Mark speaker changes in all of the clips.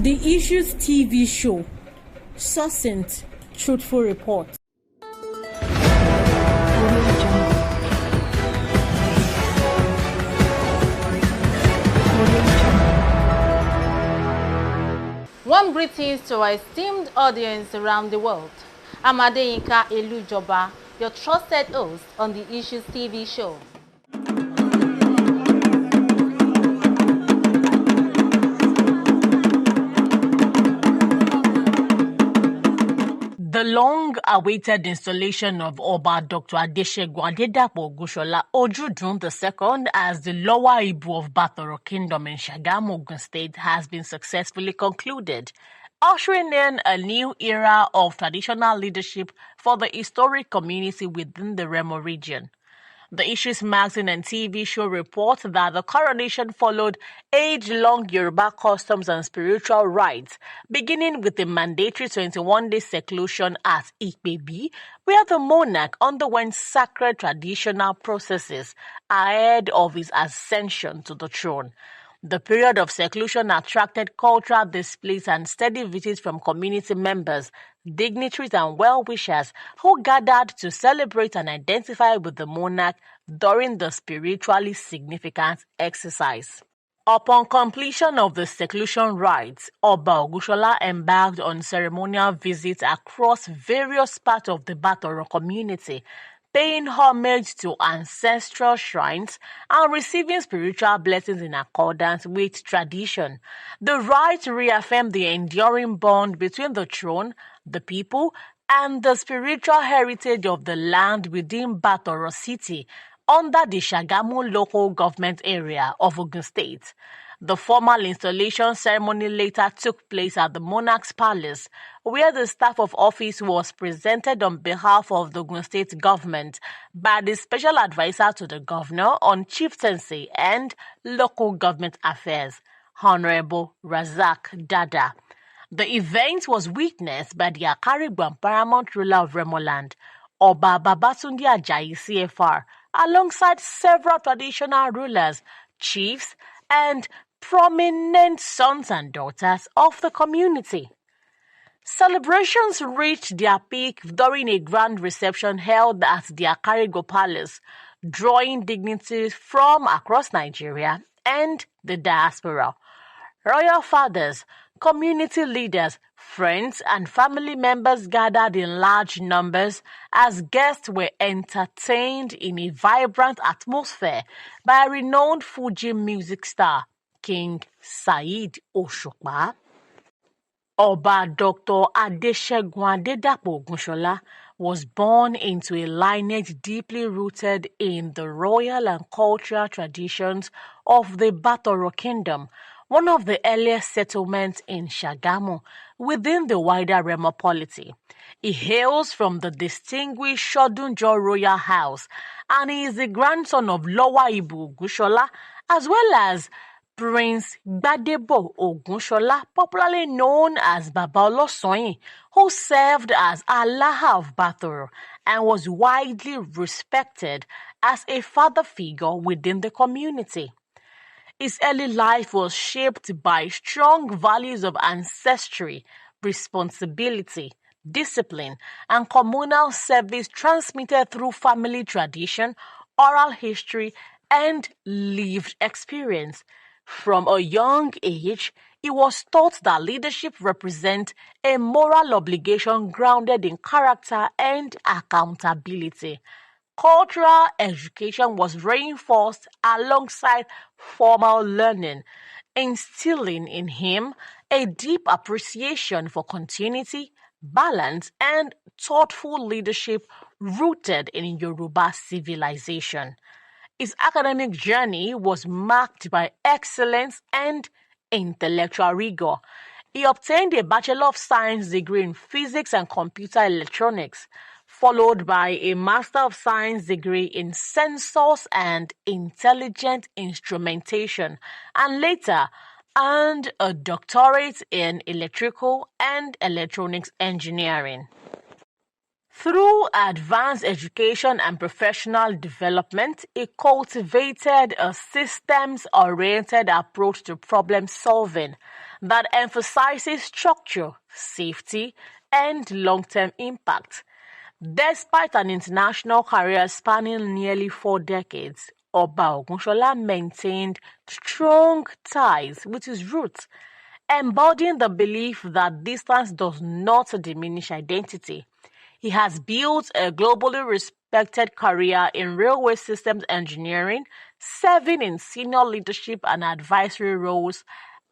Speaker 1: The Issues TV show. Succinct, truthful report.
Speaker 2: Warm greetings to our esteemed audience around the world. I'm Adedapo, your trusted host on the Issues TV show. The long-awaited installation of Oba Dr. Adesegun Adedapo Ogunsola Ojudun II as the Lowa Ibu of Batoro Kingdom in Sagamu, Ogun State has been successfully concluded, ushering in a new era of traditional leadership for the historic community within the Remo region. The Issues magazine and TV show report that the coronation followed age-long Yoruba customs and spiritual rites, beginning with the mandatory 21-day seclusion at Ipebi, where the monarch underwent sacred traditional processes ahead of his ascension to the throne. The period of seclusion attracted cultural displays and steady visits from community members, dignitaries and well-wishers who gathered to celebrate and identify with the monarch during the spiritually significant exercise. Upon completion of the seclusion rites, Oba Ogunsola embarked on ceremonial visits across various parts of the Batoro community, paying homage to ancestral shrines and receiving spiritual blessings in accordance with tradition. The rites reaffirmed the enduring bond between the throne, the people, and the spiritual heritage of the land within Batoro City under the Sagamu local government area of Ogun State. The formal installation ceremony later took place at the Monarch's Palace, where the staff of office was presented on behalf of the Ogun State government by the Special Advisor to the Governor on Chieftaincy and Local Government Affairs, Honorable Razak Dada. The event was witnessed by the Akarigbo and paramount ruler of Remoland, Oba Babatunde Ajayi CFR, alongside several traditional rulers, chiefs, and prominent sons and daughters of the community. Celebrations reached their peak during a grand reception held at the Akarigbo Palace, drawing dignitaries from across Nigeria and the diaspora. Royal fathers, community leaders, friends, and family members gathered in large numbers as guests were entertained in a vibrant atmosphere by a renowned Fuji music star, King Saheed Osupa. Oba Dr. Adesegun Adedapo Ogunsola was born into a lineage deeply rooted in the royal and cultural traditions of the Batoro Kingdom, one of the earliest settlements in Sagamu within the wider Remo polity. He hails from the distinguished Shodunjo royal house, and he is the grandson of Lowa Ibu Ogunsola, as well as Prince Gbadebo Ogunsola, popularly known as Baba Olosoyin, who served as Alaha of Batoro and was widely respected as a father figure within the community. His early life was shaped by strong values of ancestry, responsibility, discipline, and communal service transmitted through family tradition, oral history, and lived experience. From a young age, he was taught that leadership represents a moral obligation grounded in character and accountability. Cultural education was reinforced alongside formal learning, instilling in him a deep appreciation for continuity, balance, and thoughtful leadership rooted in Yoruba civilization. His academic journey was marked by excellence and intellectual rigor. He obtained a Bachelor of Science degree in Physics and Computer Electronics, followed by a Master of Science degree in Sensors and Intelligent Instrumentation, and later earned a doctorate in Electrical and Electronics Engineering. Through advanced education and professional development, he cultivated a systems-oriented approach to problem solving, that emphasizes structure, safety, and long-term impact. Despite an international career spanning nearly 4 decades, Oba Ogunsola maintained strong ties with his roots, embodying the belief that distance does not diminish identity. He has built a globally respected career in railway systems engineering, serving in senior leadership and advisory roles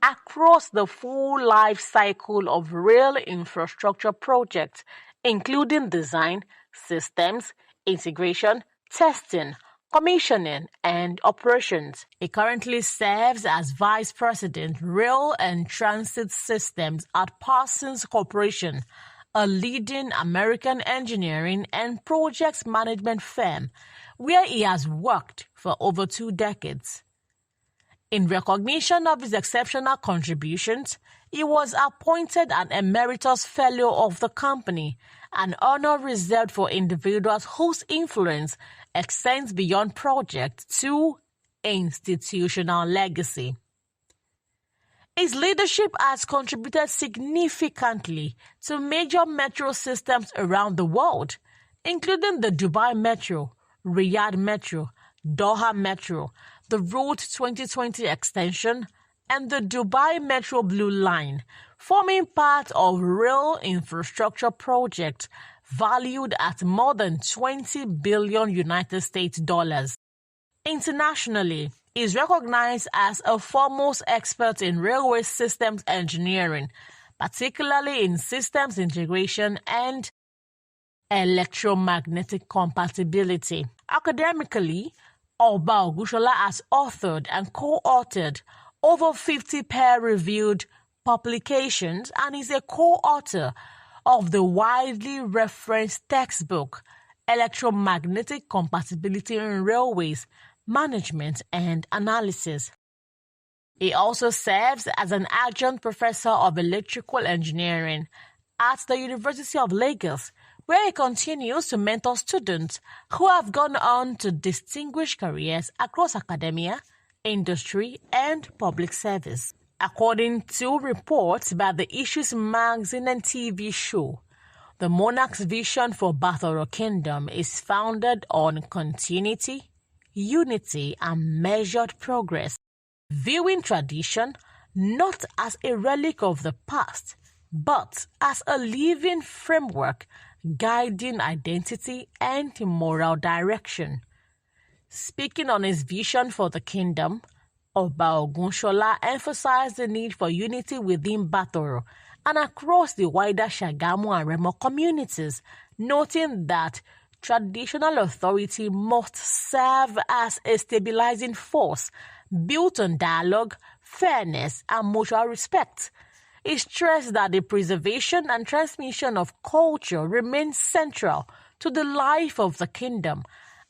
Speaker 2: across the full life cycle of rail infrastructure projects, including design, systems, integration, testing, commissioning, and operations. He currently serves as Vice President, Rail and Transit Systems at Parsons Corporation, a leading American engineering and projects management firm where he has worked for over 2 decades. In recognition of his exceptional contributions, he was appointed an Emeritus Fellow of the company, an honor reserved for individuals whose influence extends beyond project to institutional legacy. His leadership has contributed significantly to major metro systems around the world, including the Dubai Metro, Riyadh Metro, Doha Metro, the Road 2020 extension, and the Dubai Metro Blue Line, forming part of rail infrastructure projects valued at more than $20 billion United States dollars. Internationally, he is recognized as a foremost expert in railway systems engineering, particularly in systems integration and electromagnetic compatibility. Academically, Oba Ogunsola has authored and co-authored over 50 peer-reviewed publications and is a co-author of the widely referenced textbook, Electromagnetic Compatibility in Railways, Management and Analysis. He also serves as an adjunct professor of electrical engineering at the University of Lagos, where he continues to mentor students who have gone on to distinguished careers across academia, industry, and public service. According to reports by the Issues magazine and TV show, the monarch's vision for Batoro Kingdom is founded on continuity, unity, and measured progress, viewing tradition not as a relic of the past, but as a living framework guiding identity and moral direction. Speaking on his vision for the kingdom, Oba Ogunsola emphasized the need for unity within Batoro and across the wider Sagamu and Remo communities, noting that traditional authority must serve as a stabilizing force built on dialogue, fairness, and mutual respect. He stressed that the preservation and transmission of culture remains central to the life of the kingdom,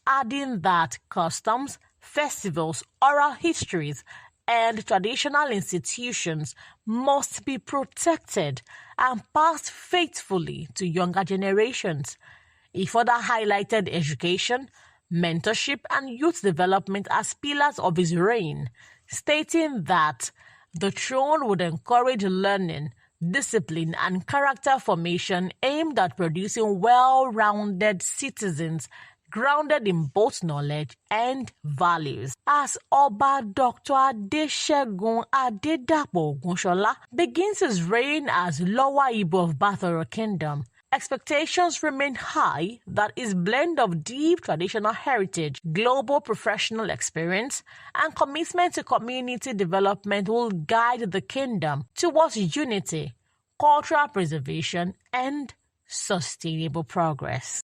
Speaker 2: adding that customs, festivals, oral histories, and traditional institutions must be protected and passed faithfully to younger generations. He further highlighted education, mentorship, and youth development as pillars of his reign, stating that the throne would encourage learning, discipline, and character formation aimed at producing well-rounded citizens grounded in both knowledge and values. As Oba Dr. Adesegun Adedapo Ogunsola begins his reign as Lowa Ibo of Batoro Kingdom, expectations remain high that his blend of deep traditional heritage, global professional experience, and commitment to community development will guide the kingdom towards unity, cultural preservation, and sustainable progress.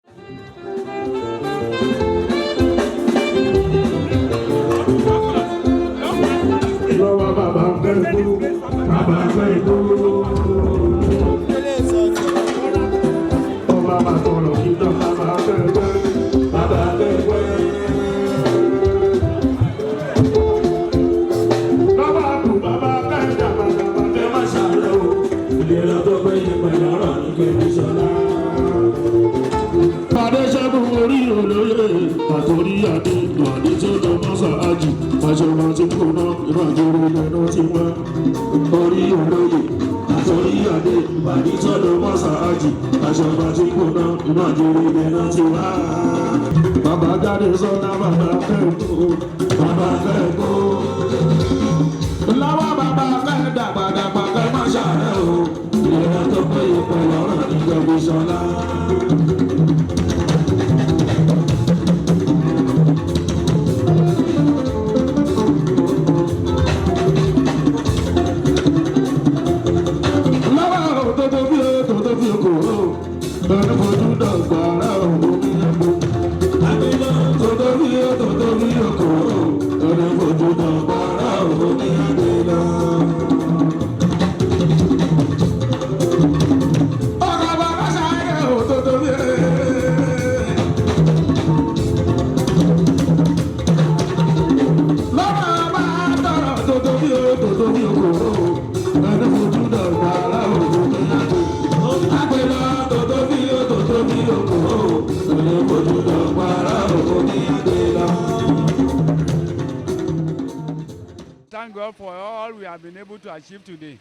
Speaker 3: Adesegun orí olóyè àtòrí adé àdé tó jọ mọ́sá ájì. Aṣọ́nà tí kò ná iná jẹ́rẹ́ lẹ́nu ti wá. Orí olóyè àtọ́rí adé ìbàdí tọ́lọ́ mọ́sáájì. Aṣọ́nà tí kò ná iná jẹ́rẹ́ lẹ́nu ti wá. Bàbá jáde sọ́nà bàbá fẹ́ kó. Bàbá fẹ́ kó. Lọ́wọ́ bàbá fẹ́ dàgbàdàgbà fẹ́ má ṣàárẹ̀ o. Ìrìnà tó péye pẹ̀lú ọ̀rọ̀ ìjọba ìṣọ̀lá.
Speaker 4: Thank God for all we have been able to achieve today,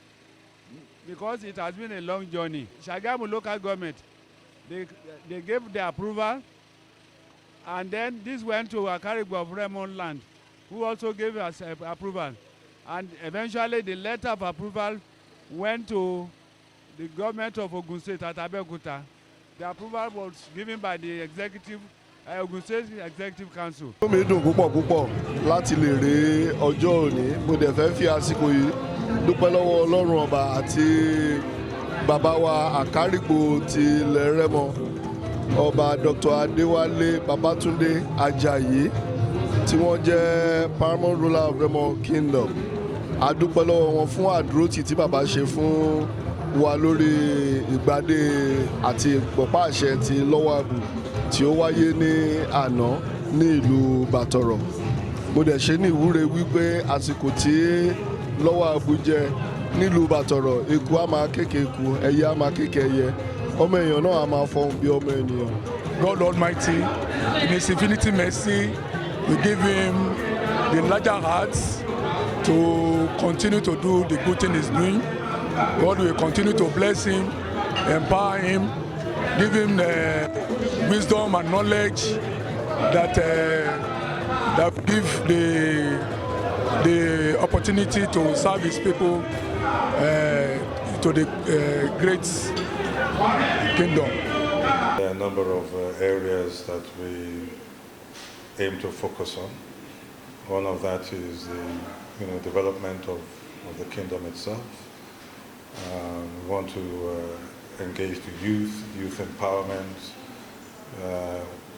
Speaker 4: because it has been a long journey. Sagamu local government, they gave the approval, and then this went to Akaribu of Raymond land, who also gave us approval. And eventually the letter of approval went to the government of Ogun State at Abeokuta. The approval was given by the executive Ogun State Executive Council.
Speaker 5: Ó mi dùn púpọ̀ láti lè rí ọjọ́ òní. Mo dẹ̀ fẹ́ fi àsìkò yìí dúpẹ́ lọ́wọ́ Ọlọ́run ọba àti bàbá wa Àkárìgbò ti ilẹ̀ Rẹ́mọ, ọba Dr. Adéwálé Babátúndé Ajayi, tí wọ́n jẹ́ paramount ruler of Rẹ́mọ Kingdom. A dúpẹ́ lọ́wọ́ wọn fún àdúrótì tí bàbá ṣe fún wa lórí ìgbádé àti ìpọ̀pá àṣẹ ti Lowa tí ó wáyé ní àná ní ìlú Batoro. Mo dẹ̀ ṣe ní ìwúre wípé àsìkò tí Lowa jẹ nílùú Batoro, eku á máa kéke eku, ẹyẹ á máa kéke ẹyẹ, ọmọ èèyàn náà á máa fọhùn bí ọmọ ènìyàn.
Speaker 6: God Almighty, in His infinity mercy, we give Him the larger hearts to continue to do the good thing He's doing. God will continue to bless him, empower him, give him wisdom and knowledge that give the opportunity to serve his people to the great kingdom.
Speaker 7: There are a number of areas that we aim to focus on. One of that is the development of the kingdom itself. We want to engage the youth empowerment.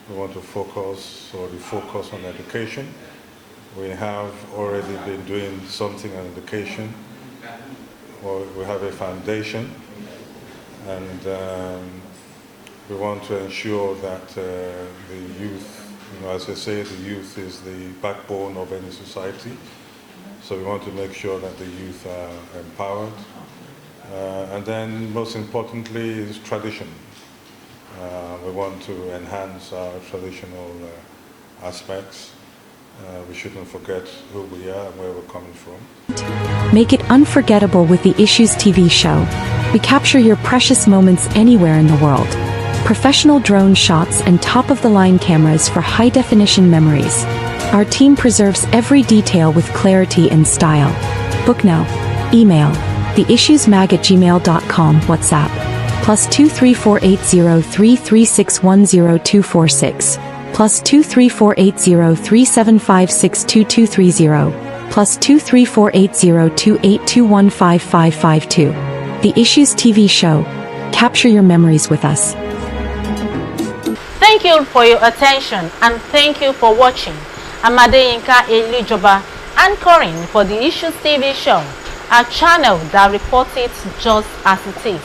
Speaker 7: We want to focus or refocus on education. We have already been doing something on education. We have a foundation, and we want to ensure that the youth, as I say, the youth is the backbone of any society. So we want to make sure that the youth are empowered. And then most importantly is tradition. We want to enhance our traditional aspects. We shouldn't forget who we are and where we're coming from.
Speaker 8: Make it unforgettable with the Issues TV show. We capture your precious moments anywhere in the world. Professional drone shots and top-of-the-line cameras for high-definition memories. Our team preserves every detail with clarity and style. Book now. Email theissuesmag@gmail.com. WhatsApp +2348033610246 +2348037562230 +2348028215552. The Issues TV show. Capture your memories with us.
Speaker 2: Thank you for your attention and thank you for watching. I'm Adeyinka Elijọba, anchoring for the Issues TV show, a channel that reports it just as it is.